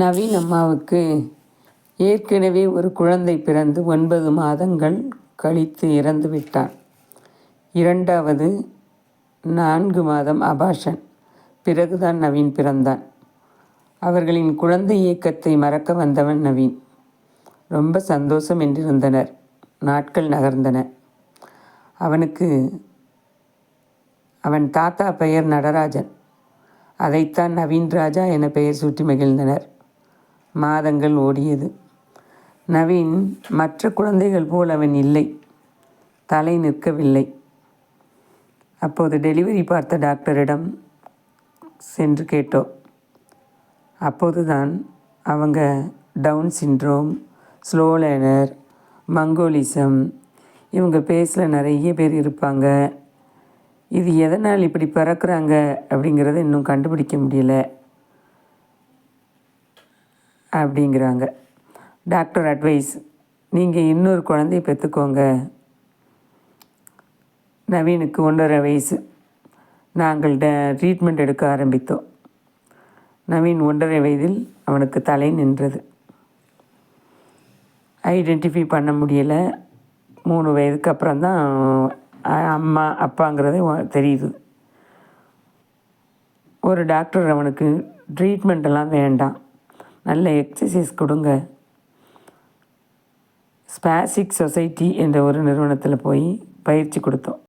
நவீன் அம்மாவுக்கு ஏற்கனவே ஒரு குழந்தை பிறந்து 9 மாதங்கள் கழித்து இறந்து விட்டான். இரண்டாவது 4 மாதம் அபார்ஷன். பிறகுதான் நவீன் பிறந்தான். அவர்களின் குழந்தை இயக்கத்தை மறக்க வந்தவன் நவீன். ரொம்ப சந்தோஷம் என்றிருந்தனர். நாட்கள் நகர்ந்தன. அவன் தாத்தா பெயர் நடராஜன். அதைத்தான் நவீன் ராஜா என பெயர் சூட்டி மகிழ்ந்தனர். மாதங்கள் ஓடியது. நவீன் மற்ற குழந்தைகள் போல் அவன் இல்லை. தலை நிற்கவில்லை. அப்போது டெலிவரி பார்த்த டாக்டரிடம் சென்று கேட்டோம். அப்போதுதான் அவங்க down syndrome, slow learner, mongolism, இவங்க பேஸில் நிறைய பேர் இருப்பாங்க, இது எதனால் இப்படி பிறக்கிறாங்க அப்படிங்கிறத இன்னும் கண்டுபிடிக்க முடியலை அப்படிங்கிறாங்க. டாக்டர் அட்வைஸ், நீங்கள் இன்னொரு குழந்தைய பெற்றுக்கோங்க. நவீனுக்கு 1.5 வயசு. நாங்கள் ட்ரீட்மெண்ட் எடுக்க ஆரம்பித்தோம். நவீன் 1.5 வயதில் அவனுக்கு தலை நின்றது. ஐடென்டிஃபை பண்ண முடியலை. 3 வயதுக்கு அப்புறம்தான் அம்மா அப்பாங்கிறது தெரியுது. ஒரு டாக்டர் அவனுக்கு ட்ரீட்மெண்ட்டெல்லாம் வேண்டாம், நல்ல எக்ஸசைஸ் கொடுங்க, ஸ்பாஸ்டிக் சொசைட்டி என்ற ஒரு நிறுவனத்தில் போய் பயிற்சி கொடுத்தோம்.